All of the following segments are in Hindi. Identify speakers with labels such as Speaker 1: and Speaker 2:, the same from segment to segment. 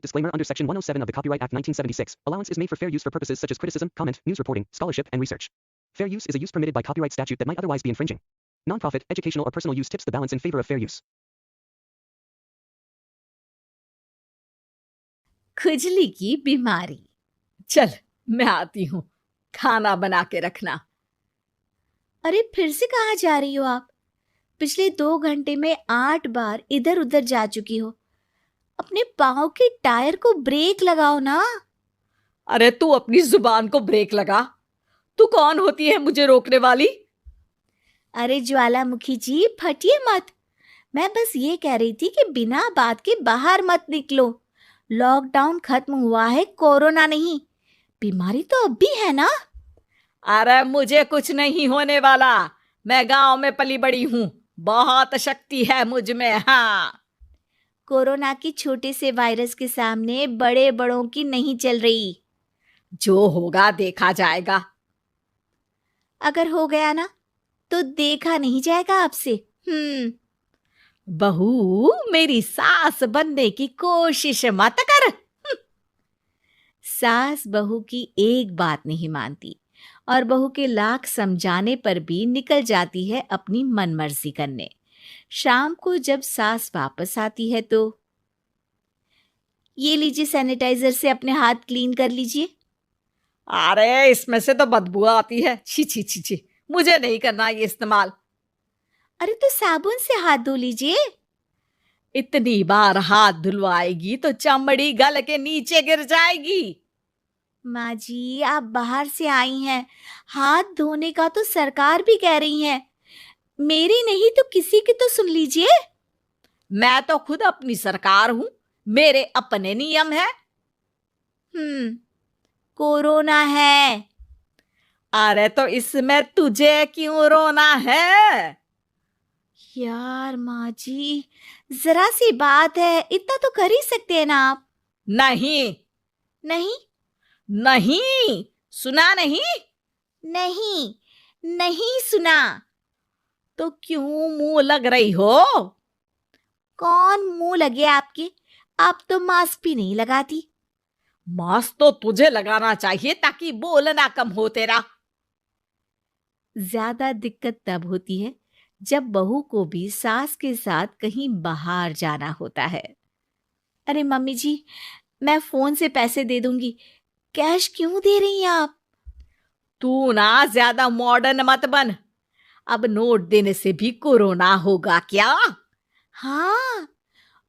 Speaker 1: Disclaimer under Section 107 of the Copyright Act 1976. Allowance is made for fair use for purposes such as criticism, comment, news reporting, scholarship, and research. Fair use is a use permitted by copyright statute that might otherwise be infringing. Nonprofit, educational, or personal use tips the balance in favor of fair use.
Speaker 2: खुजली की बीमारी। चल मैं आती हूँ, खाना बना के रखना। अरे फिर से कहाँ जा रही हो आप? पिछले 2 घंटे में 8 बार इधर उधर जा चुकी हो। अपने पाँव के टायर को ब्रेक लगाओ ना। अरे तू अपनी जुबान को ब्रेक लगा। तू कौन होती है मुझे रोकने वाली? अरे ज्वालामुखी जी फटिए मत। मैं बस ये कह रही थी कि बिना बात के बाहर मत निकलो। लॉकडाउन खत्म हुआ है, कोरोना नहीं। बीमारी तो अब भी है ना? अरे मुझे कुछ नहीं होने वाला। मैं गांव में पली बड़ी हूँ, बहुत शक्ति है मुझ में। हाँ, कोरोना की छोटे से वायरस के सामने बड़े बड़ों की नहीं चल रही। जो होगा देखा जाएगा। अगर हो गया ना तो देखा नहीं जाएगा आपसे। बहू मेरी सास बनने की कोशिश मत कर। सास बहू की एक बात नहीं मानती और बहू के लाख समझाने पर भी निकल जाती है अपनी मनमर्जी करने। शाम को जब सास वापस आती है तो ये लीजिए, सैनिटाइजर से अपने हाथ क्लीन कर लीजिए। अरे इसमें से तो बदबू आती है। छी छी छी छी, मुझे नहीं करना ये इस्तेमाल। अरे तो साबुन से हाथ धो लीजिए। इतनी बार हाथ धुलवाएगी तो चमड़ी गल के नीचे गिर जाएगी। माँ जी आप बाहर से आई हैं, हाथ धोने का तो सरकार भी कह रही है। मेरी नहीं तो किसी की तो सुन लीजिए। मैं तो खुद अपनी सरकार हूं, मेरे अपने नियम है। कोरोना है। अरे तो इसमें तुझे क्यों रोना है? यार माँ जी जरा सी बात है, इतना तो कर ही सकते हैं ना आप। नहीं नहीं नहीं, सुना नहीं? नहीं नहीं सुना। तो क्यों मुंह लग रही हो? कौन मुंह लगे आपके? आप तो मास्क भी नहीं लगाती। मास्क तो तुझे लगाना चाहिए ताकि बोलना कम हो तेरा। ज्यादा दिक्कत तब होती है जब बहू को भी सास के साथ कहीं बाहर जाना होता है। अरे मम्मी जी मैं फोन से पैसे दे दूंगी, कैश क्यों दे रही हैं आप? तू ना ज्यादा मॉडर्न मत बन। अब नोट देने से भी कोरोना होगा क्या? हाँ,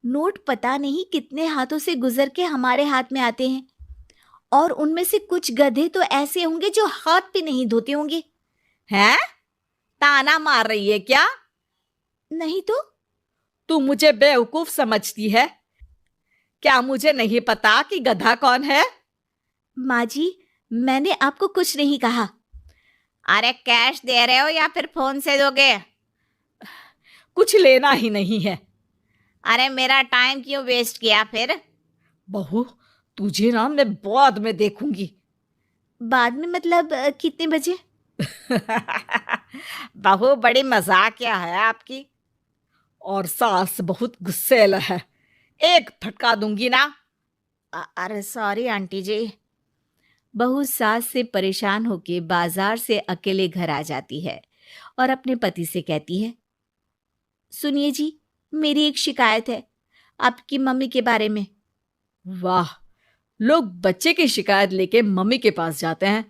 Speaker 2: नोट पता नहीं कितने हाथों से गुजर के हमारे हाथ में आते हैं और उनमें से कुछ गधे तो ऐसे होंगे जो हाथ भी नहीं धोते होंगे। हैं? ताना मार रही है क्या? नहीं तो। तू मुझे बेवकूफ समझती है क्या? मुझे नहीं पता कि गधा कौन है? माँ जी मैंने आपको कुछ नहीं कहा। अरे कैश दे रहे हो या फिर फोन से दोगे? कुछ लेना ही नहीं है। अरे मेरा टाइम क्यों वेस्ट किया फिर? बहू तुझे ना मैं बाद में देखूंगी। बाद में मतलब कितने बजे? बहू बड़ी मजाकिया है आपकी। और सास बहुत गुस्सेल है, एक फटका दूंगी ना। अरे सॉरी आंटी जी। बहू सास से परेशान होके बाजार से अकेले घर आ जाती है और अपने पति से कहती है, सुनिए जी मेरी एक शिकायत है आपकी मम्मी के बारे में। वाह, लोग बच्चे की शिकायत लेके मम्मी के पास जाते हैं,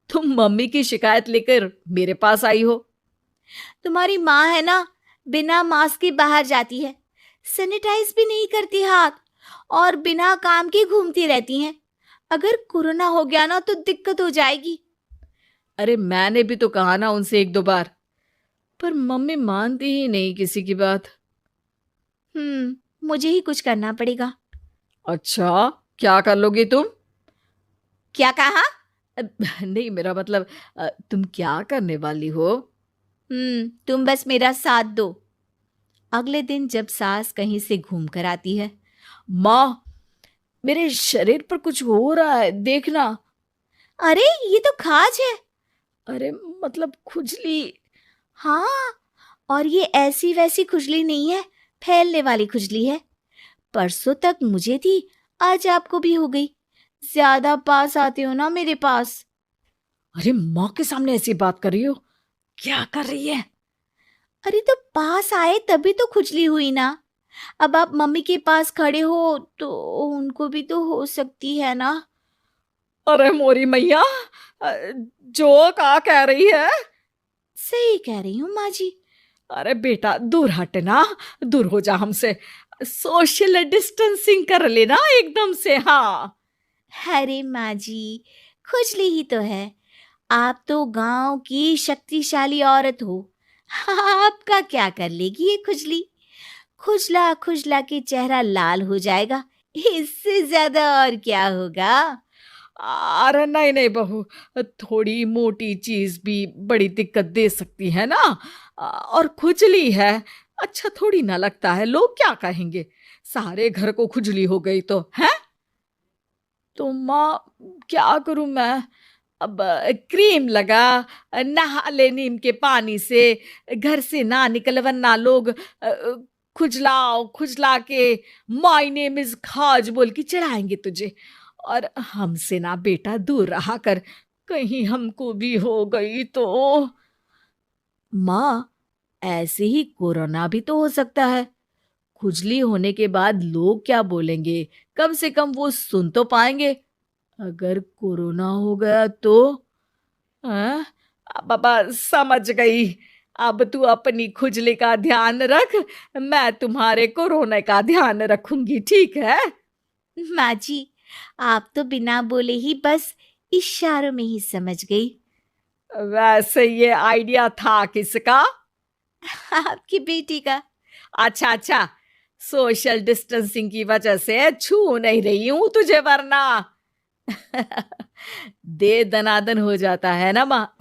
Speaker 2: तुम मम्मी की शिकायत लेकर मेरे पास आई हो। तुम्हारी माँ है ना, बिना मास्क के बाहर जाती है, सैनिटाइज भी नहीं करती हाथ और बिना काम के घूमती रहती हैं। अगर कोरोना हो गया ना तो दिक्कत हो जाएगी। अरे मैंने भी तो कहा ना उनसे 1-2 बार, पर मम्मी मानती ही नहीं किसी की बात। मुझे ही कुछ करना पड़ेगा। अच्छा क्या कर लोगी तुम? क्या कहा? नहीं मेरा मतलब तुम क्या करने वाली हो? तुम बस मेरा साथ दो। अगले दिन जब सास कहीं से घूम कर आती है, माँ मेरे शरीर पर कुछ हो रहा है देखना। अरे ये तो खाज है। अरे मतलब खुजली। हाँ, और ये ऐसी वैसी खुजली नहीं है, फैलने वाली खुजली है। परसों तक मुझे थी, आज आपको भी हो गई। ज्यादा पास आते हो ना मेरे पास।
Speaker 3: अरे माँ के सामने ऐसी बात कर रही हो? क्या कर रही है?
Speaker 2: अरे तो पास आए तभी तो खुजली हुई ना। अब आप मम्मी के पास खड़े हो तो उनको भी तो हो सकती है ना।
Speaker 3: अरे मोरी मैया, जो का कह रही है?
Speaker 2: सही कह रही हूँ माँ जी।
Speaker 3: अरे बेटा दूर हट ना, दूर हो जा हमसे। सोशल डिस्टेंसिंग कर लेना एकदम से। हाँ
Speaker 2: अरे माँ जी, खुजली ही तो है। आप तो गांव की शक्तिशाली औरत हो। आपका क्या कर लेगी ये खुजली? खुजला खुजला के चेहरा लाल हो जाएगा, इससे ज्यादा और क्या होगा।
Speaker 3: अरे नहीं नहीं बहू, थोड़ी मोटी चीज भी बड़ी दिक्कत दे सकती है ना। और खुजली है, अच्छा थोड़ी ना लगता है, लोग क्या कहेंगे? सारे घर को खुजली हो गई तो है। तो माँ क्या करूं मैं? अब क्रीम लगा, नहा ले नीम के पानी से, घर से ना निकल वरना लोग खुजलाओ खुजला के माय नेम इज खाज बोल के चढ़ाएंगे तुझे। और हमसे ना बेटा दूर रहा कर, कहीं हमको भी हो गई तो।
Speaker 2: माँ, ऐसे ही कोरोना भी तो हो सकता है। खुजली होने के बाद लोग क्या बोलेंगे, कम से कम वो सुन तो पाएंगे। अगर कोरोना हो गया तो?
Speaker 3: हाँ? बाबा समझ गई। अब तू अपनी खुजली का ध्यान रख, मैं तुम्हारे कोरोना का ध्यान रखूंगी, ठीक है?
Speaker 2: माँ जी, आप तो बिना बोले ही बस इशारों में ही समझ गई।
Speaker 3: वैसे ये आइडिया था किसका?
Speaker 2: आपकी बेटी का।
Speaker 3: अच्छा अच्छा, सोशल डिस्टेंसिंग की वजह से छू नहीं रही हूं तुझे वरना दे दनादन हो जाता है ना माँ।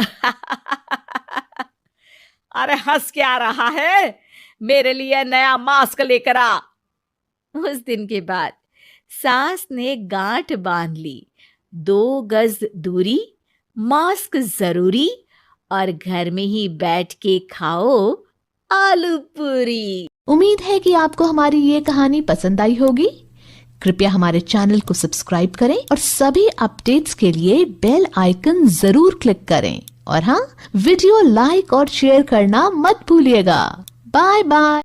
Speaker 3: अरे हंस क्या रहा है? मेरे लिए नया मास्क लेकर आ।
Speaker 2: उस दिन के बाद सास ने गांठ बांध ली। 2 गज दूरी, मास्क जरूरी, और घर में ही बैठ के खाओ आलू पूरी।
Speaker 4: उम्मीद है कि आपको हमारी ये कहानी पसंद आई होगी। कृपया हमारे चैनल को सब्सक्राइब करें और सभी अपडेट्स के लिए बेल आइकन जरूर क्लिक करें। और हाँ, वीडियो लाइक और शेयर करना मत भूलिएगा। Bye bye.